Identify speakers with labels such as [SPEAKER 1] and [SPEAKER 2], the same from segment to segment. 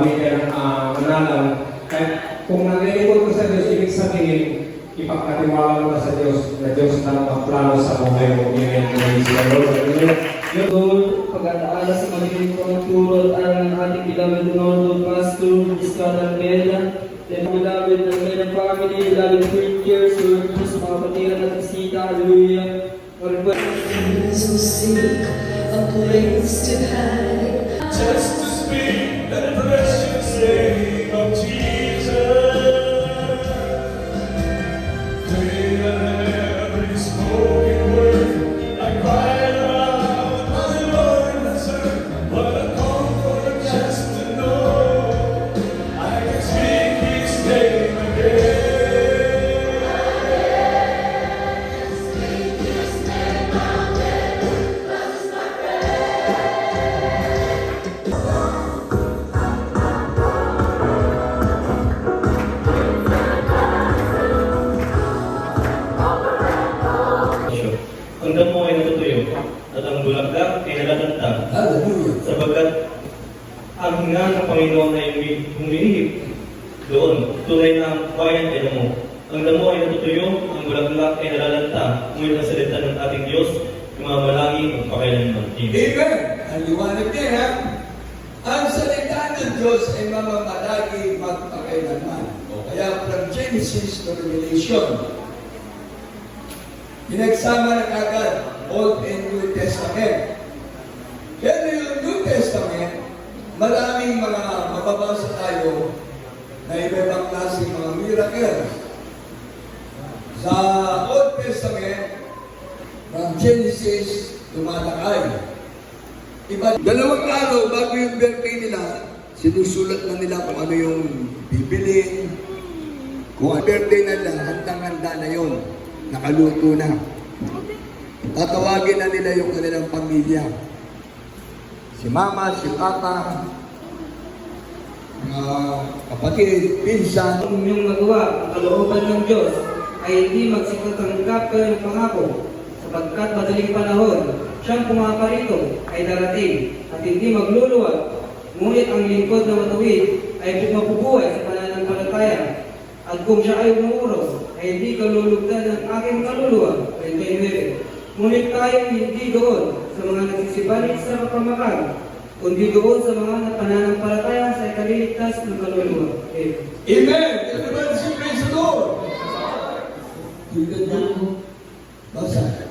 [SPEAKER 1] manalangin kayo ng manalang. Kahit kung naglilingkod ka sa Diyos, ibig sabihin, ipagkatiwala mo na sa Diyos, na Diyos na magplano sa buhay mo. Yan ang siya, Lord.
[SPEAKER 2] Lord, pag-aala sa kanilang pangturo at aral ng ating beloved Lord, Pastor, Iskatan Bella, then beloved ng kanyang family, beloved preachers, Lord, sa mga kapatiran at bisita, hallelujah. Lord,
[SPEAKER 3] So seek a place to hide.
[SPEAKER 4] Just to speak the precious name of Jesus. Pray that every spoken word I cried aloud, my Lord has heard. What a comfort just to know I can speak His name again.
[SPEAKER 5] Ang damo ay natutuyo at ang bulaklak ay nalatanta. Sabagat ang hinga ng Panginoon ay humihip doon. Tunay na ang bayan ay damo. Ang damo ay natutuyo, ang bulaklak ay nalalanta. Ngunit ang salita ng ating Diyos, lumamalagi magpakailanman.
[SPEAKER 6] Amen! Ang liwanag niya, ha? Ang salita ng Diyos ay mamamalagi magpakailanman. O kaya from Genesis to Revelation, pinagsama na kagad Old and New Testament. Pero yung New Testament, maraming mga mababasa tayo na iba-ibang klaseng mga miracles. Sa Old Testament, from Genesis, tumatakay. Dalawang araw bago yung birthday nila, sinusulat na nila kung ano yung bibilin. Kung ang birthday nila, handang-handa na yun. Nakaluto na. Tatawagin na nila yung kanilang pamilya. Si mama, si papa, mga kapatid, pinsan.
[SPEAKER 2] Kung yung magawa, ang kalooban ng Diyos, ay hindi magsikatangkap kayo ng pangako, sapagkat madaling panahon, siyang pumaparito ay darating, at hindi magluluwag. Ngunit ang lingkod na matuwid ay mapubuhay sa pananampalataya. At kung siya ay umuuro, ay hindi kalulugdan ng aking kaluluwa, 29. Ngunit tayo hindi doon sa mga nagsisibalik sa kapamakan, kundi doon sa mga pananampalataya sa ikaliligtas ng kaluluwa.
[SPEAKER 6] Amen! Everybody say praise the Lord! Tingnan niyo. Basa.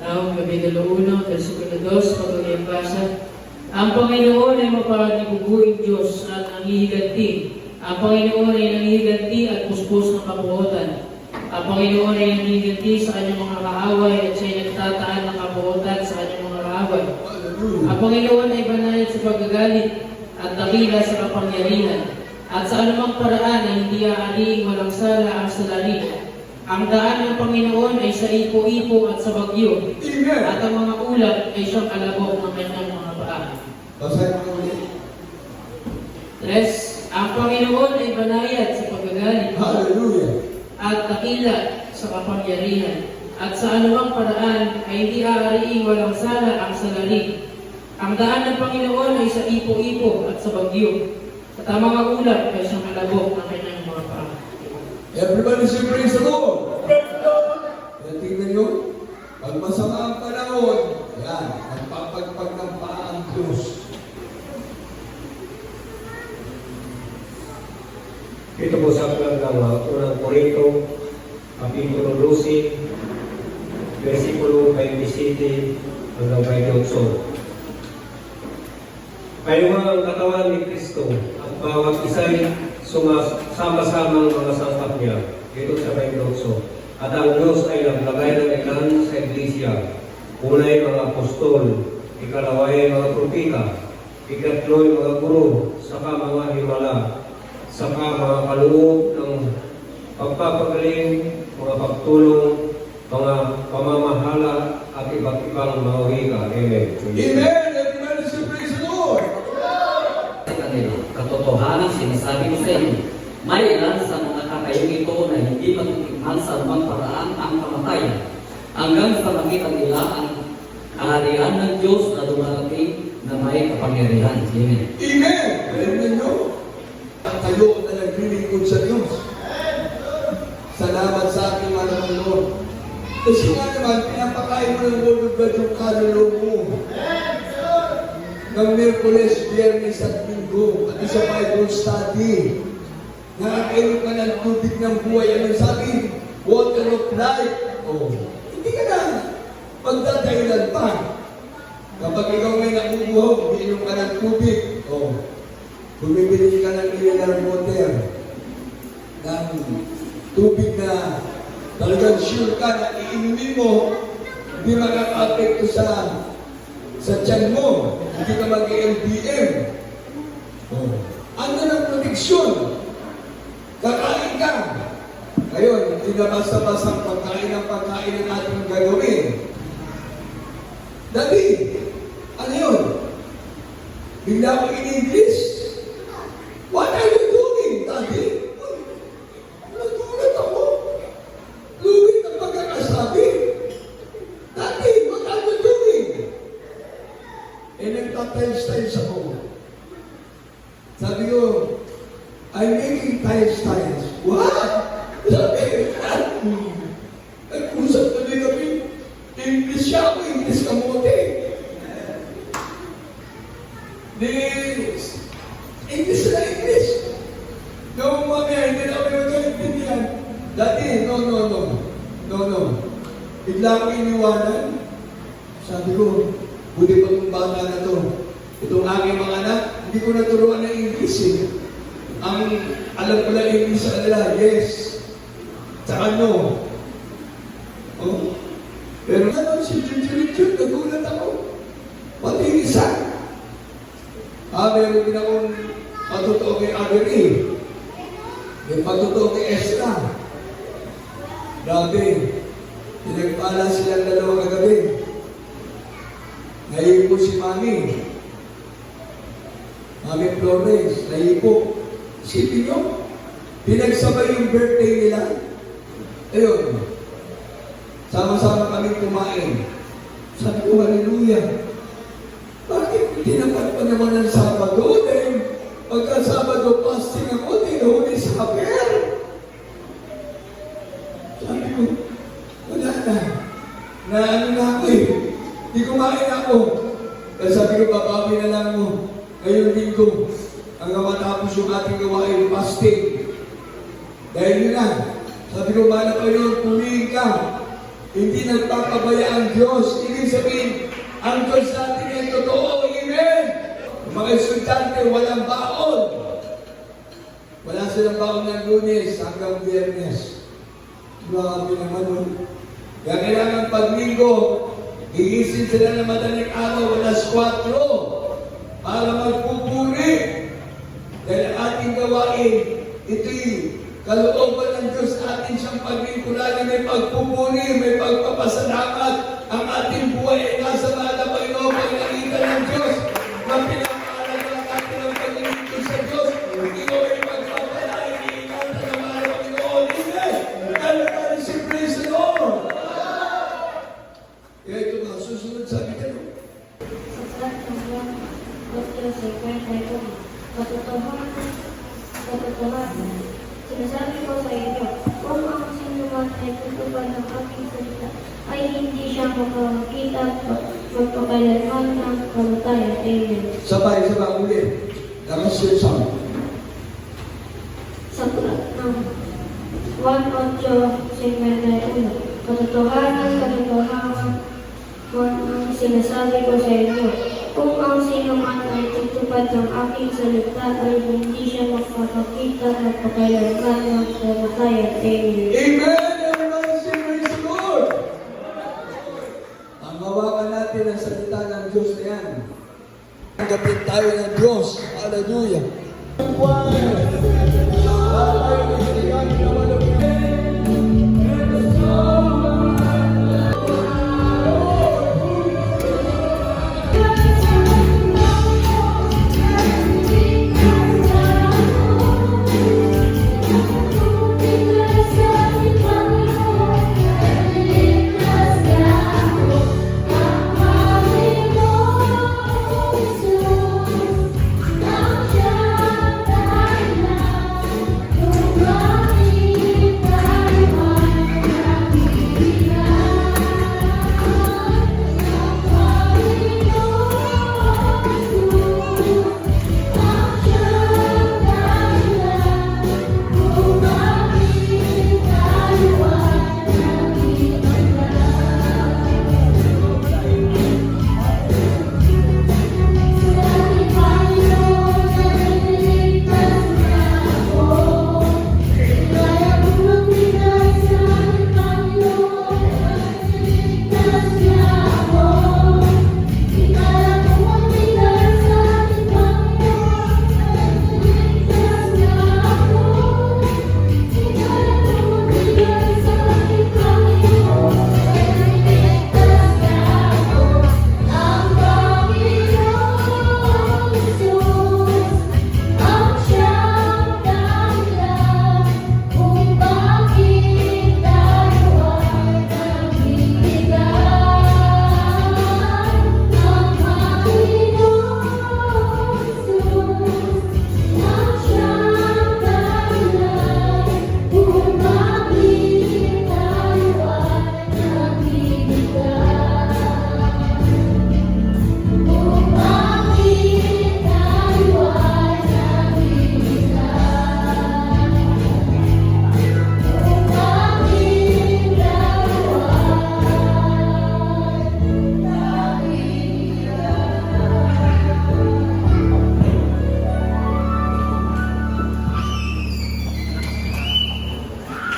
[SPEAKER 7] Ang Kapitulo 1, versikulo 2, patuloy ang basa. Ang Panginoon ay mapaniguguing Diyos at nangihiganti. Ang Panginoon ay nangihiganti at puspos ng kabuotan. Ang Panginoon ay nangihiganti sa kanyang mga kaaway at siya'y nagtataan ng kabuotan sa kanyang mga kaaway. Ang Panginoon ay banayad sa pagagalit at dakila sa kapangyarihan. At sa anumang paraan ay hindi aaling walang sala ang salarin. Ang daan ng Panginoon ay sa ipo-ipo at sa bagyo.
[SPEAKER 6] Amen!
[SPEAKER 7] At ang mga ulap ay siyang alabok ng kanyang mga paa.
[SPEAKER 6] Basahin mo ulit.
[SPEAKER 7] 3. Ang Panginoon ay banayad sa pagagalit
[SPEAKER 6] Hallelujah!
[SPEAKER 7] at dakila sa kapangyarihan. At sa anumang paraan ay hindi aariing walang sala ang salarin. Ang daan ng Panginoon ay sa ipo-ipo at sa bagyo. At ang mga ulap ay siyang alabok ng kanyang mga paa.
[SPEAKER 6] Everybody say praise the Lord! Kaya tingnan nyo, pag masama ang panahon, yan, nagpapagpag ng paa ang Diyos.
[SPEAKER 1] Ito po sa aklat ng unang Korinto, Kapitulo 12, versikulo 27 hanggang 28. Kayo ang katawan ni Kristo at bawat isa'y sama-samang mga sangkap niya. Ito sa 28. At ang Diyos ay naglagay ng ilan sa Iglesia. Unay mga apostol, ikalaway mga propita, ikatlo'y mga guro, saka mga himala, saka mga kaloob ng pagpapagaling, mga pagtulong, mga pamamahala at iba't ibang mga wika. Amen.
[SPEAKER 6] Amen! Everybody say praise the Lord!
[SPEAKER 8] Katotohanan sinasabi ko sa inyo, may ilan sa mga kakayong ito na hindi matitikman sa anumang paraan ang kamatayan, hanggang sa makita nila ang kaharian ng Diyos na dumarating na may kapangyarihan. Amen.
[SPEAKER 6] Amen! Amen nyo. kayo na naglilingkod sa Diyos. Salamat sa aking maraming Lord. Kasi nga naman, pinapakain mo ng Word of God yung kaluluwa mo. Ng Miyerkules, Biyernes at Linggo, at sa Bible study. Nakakainom ka ng tubig ng buhay. Anong sabi? Water of life. Oh, hindi ka na magdadahilan pa. Kapag ikaw may nakubuhaw, umiinom ka ng tubig. Oh, bumibili ka ng mineral water. Ng tubig na talagang sure ka na iinumin mo, hindi makaka-apekto sa tiyan mo. Hindi ka mag-LBM. Oh. Ano ng prediksyon? Kakain ka. Ngayon, hindi na basta-basta pagkain ang ating gagawin. Daddy, ano yun? Bigla ako in English. What are you doing, Daddy? Nagulat ako. Lugit ang pagkakasabi. Daddy, what are you doing? Nagtatiles-tiles ako. Sabi ko, I'm making tiles-tiles. What? Sabi, nag-usap na din kami. English siya ako, English kamote. English na English. No, mamaya, hindi na kami magkaintindihan. Dati, no. Bigla akong iniwanan. Sabi ko, buti pa itong bata na to. Itong aking mga anak, hindi ko naturuan ng English eh. Ang alam ko lang English sa kanila, yes. Tsaka no. Oh. Pero naman si Richard, nagulat ako. Pati isa. Meron din akong patutuo kay Avery. May patutuo kay Esther. Grabe. Pinagpala silang dalawa kagabi. Naipo si Mami. Mami Flores, naipo. Isipin nyo, pinagsabay yung birthday nila. Ayun. Sama-sama kami kumain. Sabi ko, hallelujah. Bakit tinapat pa naman ng Sabado? Dahil pagka Sabado, fasting ako, tinahuli sa kaper. Sabi ko, wala na. Ano na ako eh. Di kumain ako. Kaya sabi ko, babawi na lang mo. Ngayong linggo, hanggang matapos yung ating gawain, fasting. Dahil yun na. Sabi ko, mana pa yun, pulihin ka. Hindi nagpapabaya ang Diyos. Ibig sabihin, ang Diyos natin ay totoo. Amen! Mga estudyante, walang baon. Wala silang baon ng Lunes hanggang Biyernes. Grabe naman nun. Kaya kailangan pag linggo, gigising sila ng madaling araw, alas 4, para magpupuri. Dahil ating gawain, ito'y kalooban ng Diyos atin siyang paglingkuran, may pagpupuri, may pagpapasalamat. Ang ating buhay ay nasa malabay o paglagitan ng Diyos. Na pinapaaral ng ating ang paglingkod sa Diyos. Ikaw ay magpapalain, iingatan ng mga Panginoon. Amen! Talaga si praise the Lord! Kaya ito nga, susunod sabi ka no?
[SPEAKER 9] Sa sulat ng Juan, Dr. Secret katotohanan, sinasabi ko sa inyo, kung ang sinuman ay tutupad ng aking salita, ay hindi siya makakita at magpakailanman ng kamatayan. Amen.
[SPEAKER 6] Sabay ulit. Lakas yung sound.
[SPEAKER 9] Sa sulat ng Juan 8:51, katotohanan, ang sinasabi ko sa inyo, kung ang sino man ay tutupad ng aking salita ay hindi siya makakakita at pakailanman ng kamatayan. Amen.
[SPEAKER 6] Amen! Everybody say praise the Lord! Ang hawakan natin ang salita ng Diyos na yan. Tanggapin tayo ng Diyos. Hallelujah!
[SPEAKER 9] Ang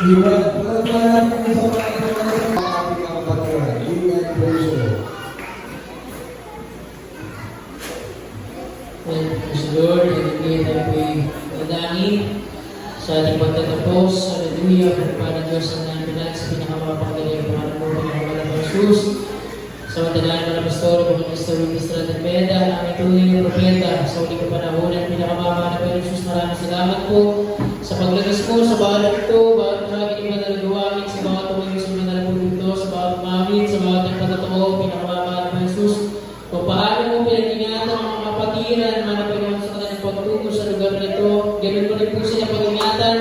[SPEAKER 6] Iwan, palagpanan natin sa mga ating kapatid. Ingat po siya.
[SPEAKER 7] Praise the Lord, hallelujah, tayo po'y nadangin sa ating pagtatapos. Hallelujah, para Diyos ang namin sa pinakamapakagaling pangalan mo, Panginoon ng Jesus. Sa matagalan ng pastor, Panginoon Estrada at Beda, ang aming tunay na propeta, sa uling kapanahonan, pinakamama na Panginoon Jesus, maraming salamat po sa paglagas po sa bawat ito, bawat bahagi ng manalagawamin, sa bawat tumayo sa manalagawin ito, sa bawat mamit, sa bawat ng pagtatoo, pinakamama na Panginoon Jesus, kung paano mo pinag-ingatan ang mga kapatiran, mga Panginoon sa kanilang pagtuto sa lugar nito, ganoon po rin po sila pag-ingatan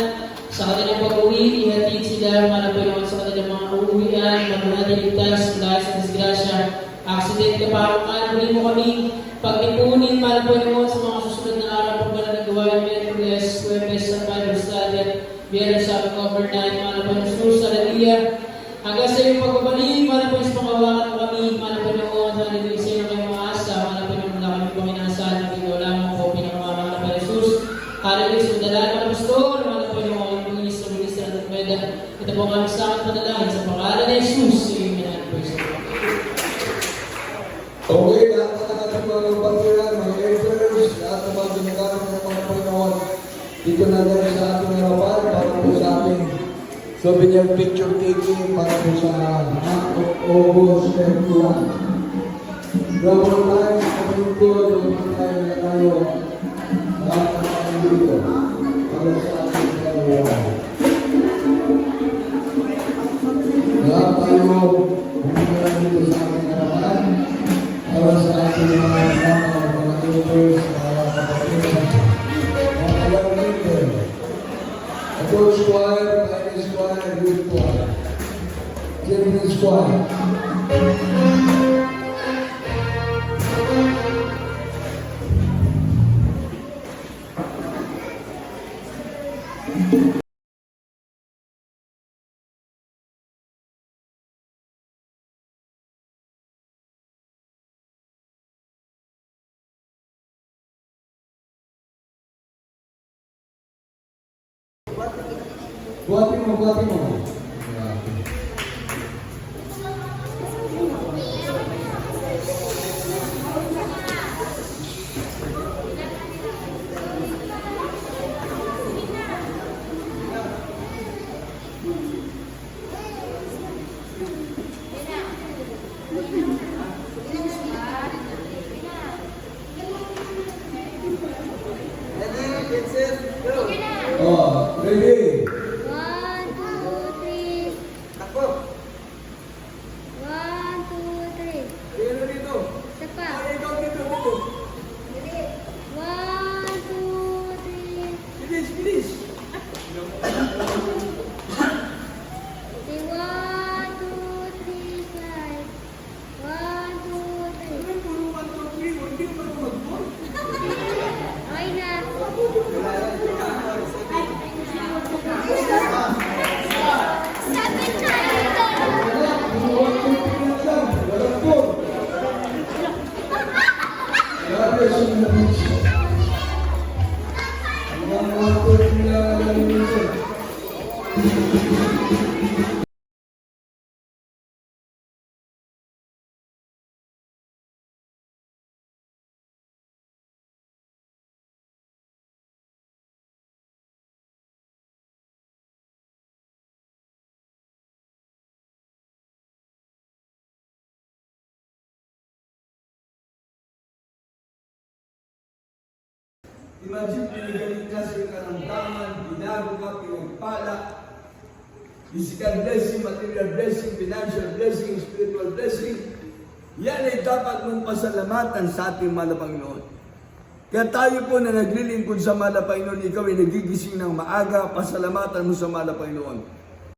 [SPEAKER 7] sa kanilang pag-uwi, ihatid sila, mga Panginoon sa kanilang mga uuwian, magmahaliligtas, dahil sa disgrasya, accident na parang muli mo kami, pagnipunin, mga Panginoon sa mga susunod na araw, pagmana ng gawain, Merkules, Huwebes, sa Bible Study, at Biyernes sa overnight, mga Panginoon, Jesus, hallelujah, hanggang sa iyong pagbabalik, mga Panginoon, sa panghawakan mo kami, mga Panginoon, hallelujah, sa iyo na kayo maasa, mga Panginoon, wala kami paminasal, nagagawa lamang po, pinakamama na Panginoon, Jesus, hallelujah, sundalan, mga pastor, mga Panginoon, ito po ang aming sa aking panalangin sa pangalan ni Jesus. Amen. Praise the Lord.
[SPEAKER 6] Okay, lahat na natin mga kapatiran, mga elders, lahat ng mga ginagamit ng mga Panginoon. Dito na rin sa ating harapan, para po sa ating souvenir picture taking, para po sa month of August 21. Double time, kapatid ko, double time na tayo. Lahat na tayo dito. Para sa ating harapan. Lahat tayo bumila dito sa ating harapan para sa ating mga elders, mga kapatid, mga kalangin, adult squad, minor squad, youth squad, children's squad. Buhatin mo, buhatin mo. Oh, ready?
[SPEAKER 9] 1, 2, 3.
[SPEAKER 6] Takbo.
[SPEAKER 9] 1, 2, 3.
[SPEAKER 6] Dito, dito.
[SPEAKER 9] Isa pa.
[SPEAKER 6] Dito, dito, dito.
[SPEAKER 9] 1, 2, 3.
[SPEAKER 6] Bilis, bilis.
[SPEAKER 9] Say 1, 2, 3, slide. 1, 2, 3.
[SPEAKER 6] Puro 1, 2, 3. Hindi mo na mag-ball.
[SPEAKER 9] Okay na.
[SPEAKER 6] Imagine, pinagaling ka sa karamdaman, binago ka, pinagpala, physical blessing, material blessing, financial blessing, spiritual blessing. Yan ay dapat mong pasalamatan sa ating mahal na Panginoon. Kaya tayo po na naglilingkod sa mahal na Panginoon, ikaw ay nagigising ng maaga, pasalamatan mo sa mahal na Panginoon.